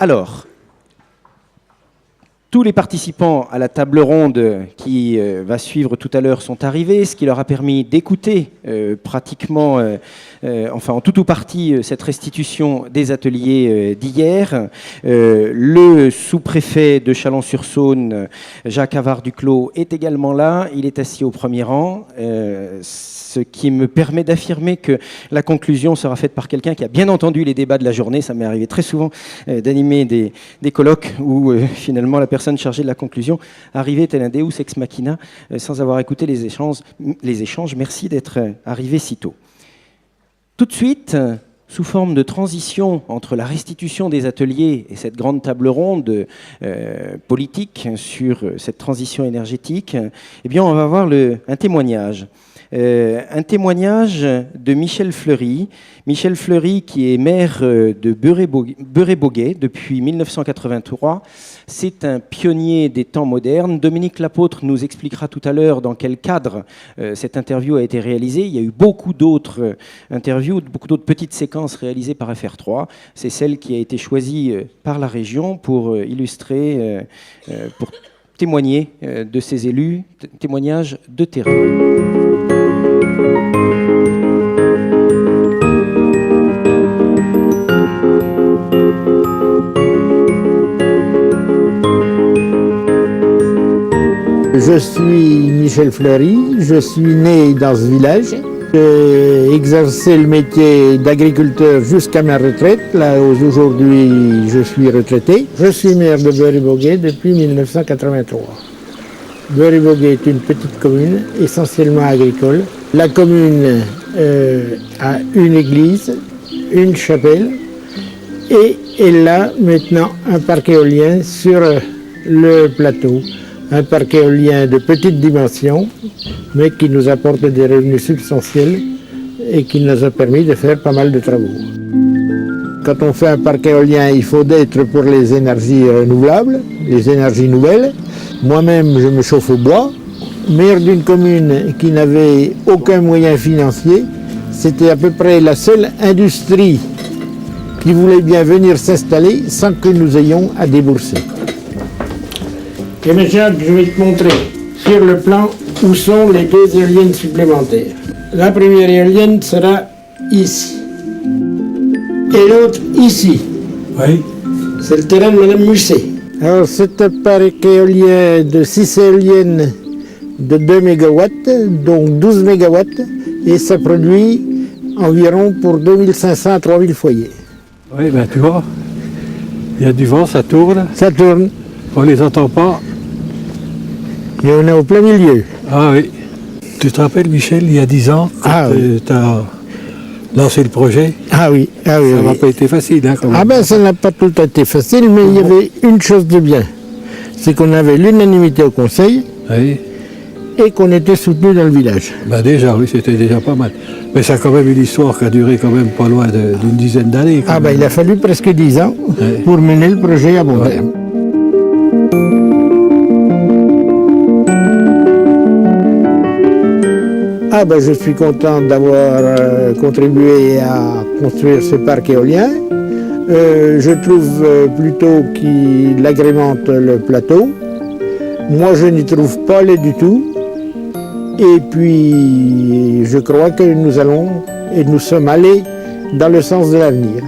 Alors, tous les participants à la table ronde qui va suivre tout à l'heure sont arrivés, ce qui leur a permis d'écouter pratiquement, enfin en tout ou partie, cette restitution des ateliers d'hier. Le sous-préfet de Chalon-sur-Saône, Jacques Havard-Duclos, est également là. Il est assis au premier rang, ce qui me permet d'affirmer que la conclusion sera faite par quelqu'un qui a bien entendu les débats de la journée. Ça m'est arrivé très souvent d'animer des colloques où finalement la personne chargée de la conclusion arrivait tel un Deus ex machina sans avoir écouté les échanges. Merci d'être arrivé si tôt. Tout de suite, sous forme de transition entre la restitution des ateliers et cette grande table ronde politique sur cette transition énergétique, eh bien, on va voir un témoignage. Un témoignage de Michel Fleury. Michel Fleury, qui est maire de Beuret-Boguet depuis 1983. C'est un pionnier des temps modernes. Dominique Lapôtre nous expliquera tout à l'heure dans quel cadre cette interview a été réalisée. Il y a eu beaucoup d'autres interviews, beaucoup d'autres petites séquences réalisées par FR3. C'est celle qui a été choisie par la région pour illustrer, pour témoigner de ces élus, témoignages de terrain. Je suis Michel Fleury, je suis né dans ce village. J'ai exercé le métier d'agriculteur jusqu'à ma retraite. Là, aujourd'hui, je suis retraité. Je suis maire de Beuret-Boguet depuis 1983. Beuret-Boguet est une petite commune, essentiellement agricole. La commune a une église, une chapelle, et elle a maintenant un parc éolien sur le plateau. Un parc éolien de petite dimension, mais qui nous apporte des revenus substantiels et qui nous a permis de faire pas mal de travaux. Quand on fait un parc éolien, il faut d'être pour les énergies renouvelables, les énergies nouvelles. Moi-même, je me chauffe au bois. Maire d'une commune qui n'avait aucun moyen financier, c'était à peu près la seule industrie qui voulait bien venir s'installer sans que nous ayons à débourser. Et maintenant, je vais te montrer sur le plan où sont les deux éoliennes supplémentaires. La première éolienne sera ici. Et l'autre ici. Oui. C'est le terrain de Mme Musset. Alors, c'est un parc éolien de 6 éoliennes de 2 MW, donc 12 MW, et ça produit environ pour 2500 à 3000 foyers. Oui, ben tu vois, il y a du vent, ça tourne. Ça tourne. On les entend pas. Et on est au plein milieu. Ah oui. Tu te rappelles, Michel, il y a 10 ans, quand tu as lancé le projet? Ah oui, ah oui. Ça n'a pas été facile, hein, quand même. Ah ben, ça n'a pas tout le temps été facile, mais il y avait une chose de bien. C'est qu'on avait l'unanimité au conseil. Oui. Et qu'on était soutenu dans le village. Ben déjà, oui, c'était déjà pas mal. Mais ça a quand même une histoire qui a duré quand même pas loin d'une dizaine d'années. Ah ben, il a fallu presque 10 ans pour mener le projet à bon terme. Ah ben, je suis content d'avoir contribué à construire ce parc éolien. Je trouve plutôt qu'il agrémente le plateau. Moi, je n'y trouve pas laid du tout. Et puis, je crois que nous allons et nous sommes allés dans le sens de l'avenir.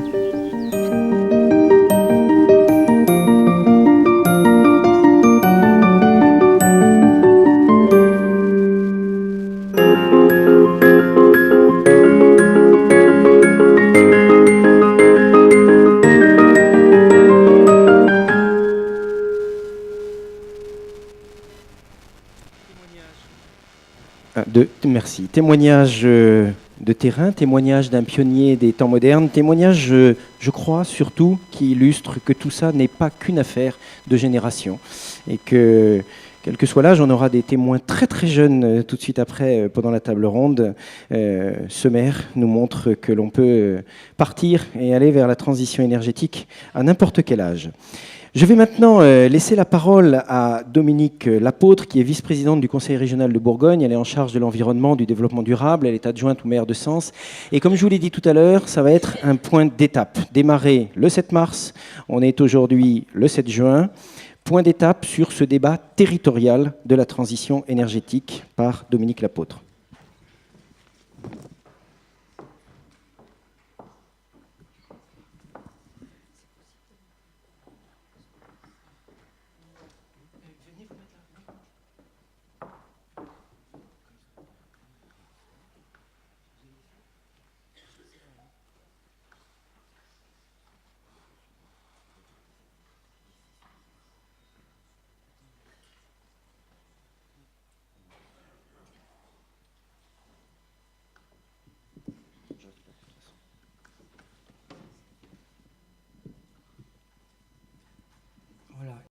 Merci. Témoignage de terrain, témoignage d'un pionnier des temps modernes, témoignage, je crois, surtout, qui illustre que tout ça n'est pas qu'une affaire de génération. Et que, quel que soit l'âge, on aura des témoins très très jeunes tout de suite après, pendant la table ronde. Ce maire nous montre que l'on peut partir et aller vers la transition énergétique à n'importe quel âge. Je vais maintenant laisser la parole à Dominique Lapôtre, qui est vice-présidente du Conseil régional de Bourgogne. Elle est en charge de l'environnement, du développement durable. Elle est adjointe au maire de Sens. Et comme je vous l'ai dit tout à l'heure, ça va être un point d'étape. Démarré le 7 mars, on est aujourd'hui le 7 juin. Point d'étape sur ce débat territorial de la transition énergétique par Dominique Lapôtre.